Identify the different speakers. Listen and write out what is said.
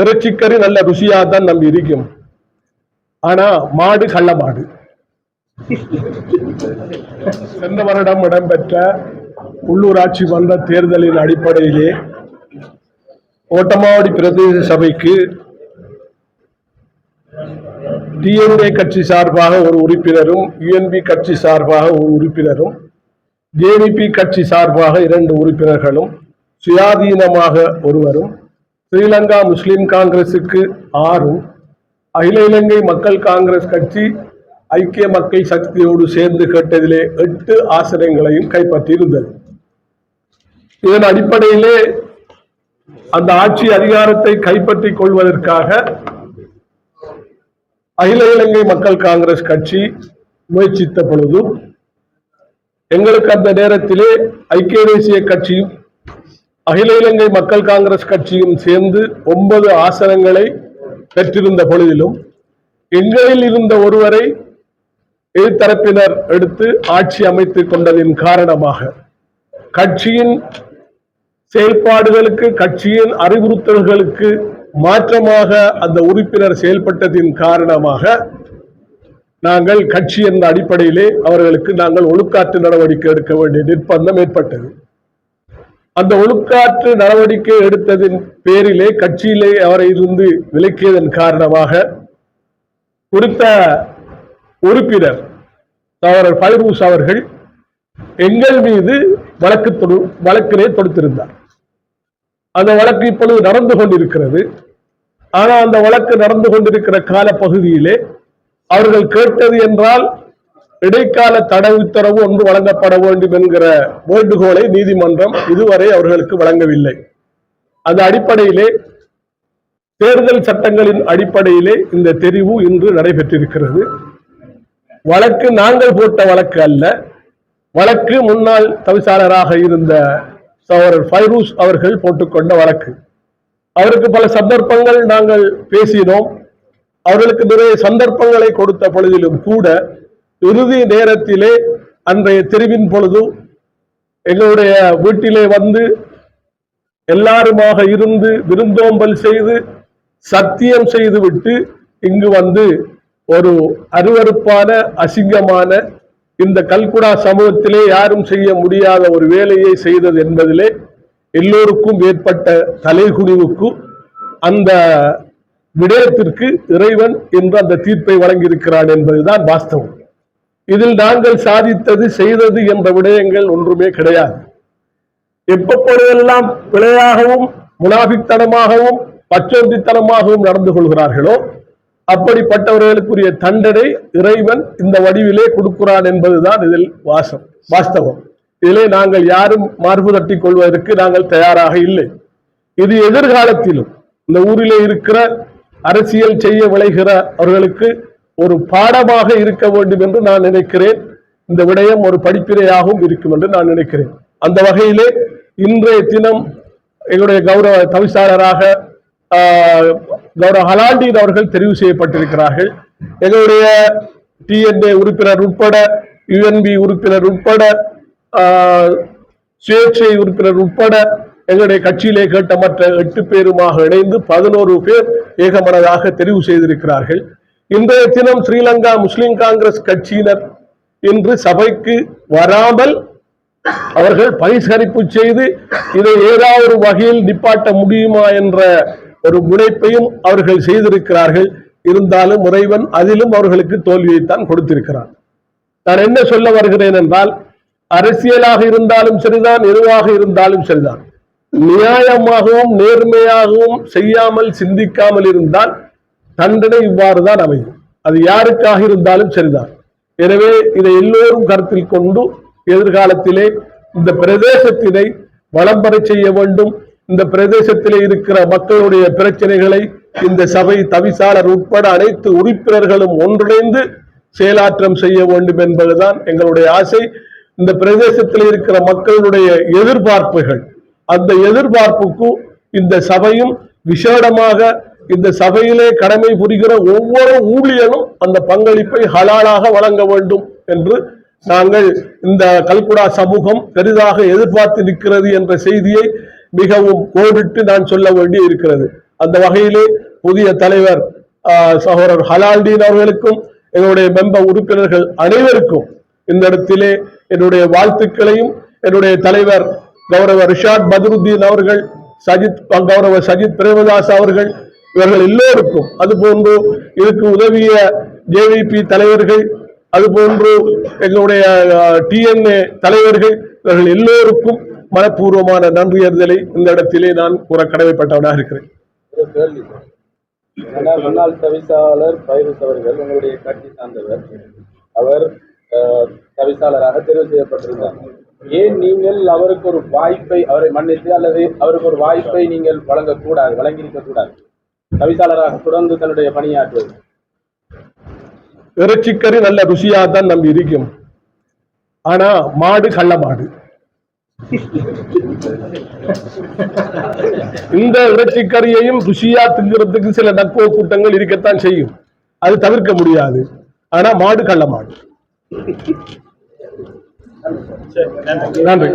Speaker 1: இறைச்சிக்கறி நல்ல ருசியா தான் நம்பி இருக்கும். ஆனா மாடு கள்ள மாடு. சென்ற வருடம் இடம்பெற்ற உள்ளூராட்சி மன்ற தேர்தலின் அடிப்படையிலே ஓட்டமாவடி பிரதேச சபைக்கு டிஎன்ஏ கட்சி சார்பாக ஒரு உறுப்பினரும், யுஎன்பி கட்சி சார்பாக ஒரு உறுப்பினரும், ஜேவிபி கட்சி சார்பாக 2 உறுப்பினர்களும், சுயாதீனமாக ஒருவரும், ஸ்ரீலங்கா முஸ்லிம் காங்கிரசுக்கு 6, அகில இலங்கை மக்கள் காங்கிரஸ் கட்சி ஐக்கிய மக்கள் சக்தியோடு சேர்ந்து கேட்டதிலே 8 ஆசனங்களையும் கைப்பற்றியிருந்தது. இதன் அடிப்படையிலே அந்த ஆட்சி அதிகாரத்தை கைப்பற்றிக் கொள்வதற்காக அகில இலங்கை மக்கள் காங்கிரஸ் கட்சி முயற்சித்த பொழுது எங்களுக்கு அந்த நேரத்திலே ஐக்கிய தேசிய கட்சியும் அகில இலங்கை மக்கள் காங்கிரஸ் கட்சியும் சேர்ந்து 9 ஆசனங்களை பெற்றிருந்த பொழுதிலும் எங்களில் இருந்த ஒருவரை எதிர்த்தரப்பினர் எடுத்து ஆட்சி அமைத்துக் கொண்டதின் காரணமாக, கட்சியின் செயல்பாடுகளுக்கு, கட்சியின் அறிவுறுத்தல்களுக்கு மாற்றமாக அந்த உறுப்பினர் செயல்பட்டதின் காரணமாக நாங்கள் கட்சி என்ற அடிப்படையிலே அவர்களுக்கு நாங்கள் ஒழுக்காற்று நடவடிக்கை எடுக்க வேண்டிய நிர்பந்தம் ஏற்பட்டது. அந்த ஒழுக்காற்று நடவடிக்கை எடுத்ததின் பேரிலே கட்சியிலே அவரை இருந்து விலக்கியதன் காரணமாக குறித்த உறுப்பினர் சகோதரர் ஃபைரூஸ் அவர்கள் எங்கள் மீது வழக்கினை தொடுத்திருந்தார். அந்த வழக்கு இப்பொழுது நடந்து கொண்டிருக்கிறது. ஆனால் அந்த வழக்கு நடந்து கொண்டிருக்கிற கால பகுதியிலே அவர்கள் கேட்டது என்றால் இடைக்கால தடை உத்தரவு ஒன்று வழங்கப்பட வேண்டும் என்கிற வேண்டுகோளை நீதிமன்றம் இதுவரை அவர்களுக்கு வழங்கவில்லை. அந்த அடிப்படையிலே தேர்தல் சட்டங்களின் அடிப்படையிலே இந்த தெரிவு இன்று நடைபெற்றிருக்கிறது. வழக்கு நாங்கள் போட்ட வழக்கு அல்ல, வழக்கு முன்னாள் தவிசாளராக இருந்த சகோதரர் ஃபைரூஸ் அவர்கள் போட்டுக்கொண்ட வழக்கு. அவருக்கு பல சந்தர்ப்பங்கள் நாங்கள் பேசினோம். அவர்களுக்கு நிறைய சந்தர்ப்பங்களை கொடுத்த பொழுதிலும் கூட இறுதி நேரத்திலே அன்றைய தெரிவின் பொழுது எங்களுடைய வீட்டிலே வந்து எல்லாருமாக இருந்து விருந்தோம்பல் செய்து சத்தியம் செய்துவிட்டு இங்கு வந்து ஒரு அருவருப்பான, அசிங்கமான, இந்த கல்குடா சமூகத்திலே யாரும் செய்ய முடியாத ஒரு வேலையை செய்தது என்பதிலே எல்லோருக்கும் ஏற்பட்ட தலைகுனிவுக்கு அந்த விடயத்திற்கு இறைவன் என்று அந்த தீர்ப்பை வழங்கியிருக்கிறான் என்பதுதான் வாஸ்தவம். இதில் நாங்கள் சாதித்தது, செய்தது என்ற விடயங்கள் ஒன்றுமே கிடையாது. எப்பொழுதெல்லாம் பிழையாகவும் முனாபித்தனமாகவும் பச்சோந்தித்தனமாகவும் நடந்து கொள்கிறார்களோ அப்படிப்பட்டவர்களுக்குரிய தண்டனை இறைவன் இந்த வடிவிலே கொடுக்கிறான் என்பதுதான் இதில் வாஸ்தவம். இதிலே நாங்கள் யாரும் மார்பு தட்டிக் கொள்வதற்கு நாங்கள் தயாராக இல்லை. இது எதிர்காலத்திலும் இந்த ஊரிலே இருக்கிற அரசியல் செய்ய விளைகிற அவர்களுக்கு ஒரு பாடமாக இருக்க வேண்டும் என்று நான் நினைக்கிறேன். இந்த விடயம் ஒரு படிப்பினையாகவும் இருக்கும் என்று நான் நினைக்கிறேன். அந்த வகையிலே இன்றைய தினம் எங்களுடைய கௌரவ தவிசாளராக கௌரவ ஹலாண்டீன் அவர்கள் தெரிவு செய்யப்பட்டிருக்கிறார்கள். எங்களுடைய டிஎன்ஏ உறுப்பினர் உட்பட, யுஎன்பி உறுப்பினர் உட்பட, சுயேட்சை உறுப்பினர் உட்பட எங்களுடைய கட்சியிலே கேட்ட மற்ற 8 பேருமாக இணைந்து 11 பேர் ஏகமனதாக தெரிவு செய்திருக்கிறார்கள். இன்றைய தினம் ஸ்ரீலங்கா முஸ்லிம் காங்கிரஸ் கட்சியினர் இன்று சபைக்கு வராமல் அவர்கள் பரிசரிப்பு செய்து இதை ஏதாவது ஒரு வகையில் நிப்பாட்ட முடியுமா என்ற ஒரு முனைப்பையும் அவர்கள் செய்திருக்கிறார்கள். இருந்தாலும் இறைவன் அதிலும் அவர்களுக்கு தோல்வியைத்தான் கொடுத்திருக்கிறார். நான் என்ன சொல்ல வருகிறேன் என்றால், அரசியலாக இருந்தாலும் சரிதான், எதுவாக இருந்தாலும் சரிதான், நியாயமாகவும் நேர்மையாகவும் செய்யாமல் சிந்திக்காமல் இருந்தால் தண்டனை இவ்வாறுதான் அமையும். அது யாருக்காக இருந்தாலும் சரிதான். எனவே இதை எல்லோரும் கருத்தில் கொண்டு எதிர்காலத்திலே இந்த பிரதேசத்தினை வளம் பெற செய்ய வேண்டும். இந்த பிரதேசத்திலே இருக்கிற மக்களுடைய பிரச்சனைகளை இந்த சபை தவிசாளர் உட்பட அனைத்து உறுப்பினர்களும் ஒன்றிணைந்து செயலாற்றம் செய்ய வேண்டும் என்பதுதான் எங்களுடைய ஆசை. இந்த பிரதேசத்தில் இருக்கிற மக்களுடைய எதிர்பார்ப்புகள், அந்த எதிர்பார்ப்புக்கு இந்த சபையும் விசேடமாக இந்த சபையிலே கடமை புரிகிற ஒவ்வொரு ஊழியனும் அந்த பங்களிப்பை ஹலாலாக வழங்க வேண்டும் என்று நாங்கள் இந்த கல்குடா சமூகம் பெரிதாக எதிர்பார்த்து நிற்கிறது என்ற செய்தியை மிகவும் கோடிட்டு நான் சொல்ல வேண்டி இருக்கிறது. அந்த வகையிலே புதிய தலைவர் சகோதரர் ஹலால்தீன் அவர்களுக்கும் எங்களுடைய மெம்பர் உறுப்பினர்கள் அனைவருக்கும் இந்த இடத்திலே என்னுடைய வாழ்த்துக்களையும், என்னுடைய தலைவர் கௌரவ ரிஷாட் பத்ருத்தீன் அவர்கள், கௌரவ சஜித் பிரேமதாஸ் அவர்கள், இவர்கள் எல்லோருக்கும், அதுபோன்று இதுக்கு உதவிய ஜேவிபி தலைவர்கள், அதுபோன்று எங்களுடைய டிஎன்ஏ தலைவர்கள், இவர்கள் எல்லோருக்கும் மனப்பூர்வமான நன்றியறிதலை இந்த இடத்திலே நான் கூற கடமைப்பட்டவனாக இருக்கிறேன்.
Speaker 2: முன்னாள் தவிசாளர் பைரஸ் அவர்கள் உங்களுடைய கட்சி சார்ந்தவர், அவர் தவிசாளராக தெரிவு செய்யப்பட்டிருந்தார். ஏன் நீங்கள் அவருக்கு ஒரு வாய்ப்பை, அவரை மன்னித்து அல்லது அவருக்கு ஒரு வாய்ப்பை நீங்கள் வழங்கியிருக்க கூடாது? தவிசாளராக தொடர்ந்து தன்னுடைய பணியாற்றுவது.
Speaker 1: இறைச்சிக்கறி நல்ல ருசியா தான் நம்பி இருக்கும், ஆனா மாடு கள்ள மாடு. இந்த இறைச்சிக்கறியையும் ருசியா திங்கிறதுக்கு சில நட்பு கூட்டங்கள் இருக்கத்தான் செய்யும், அது தவிர்க்க முடியாது. ஆனா மாடு கள்ள மாடு. நன்றி.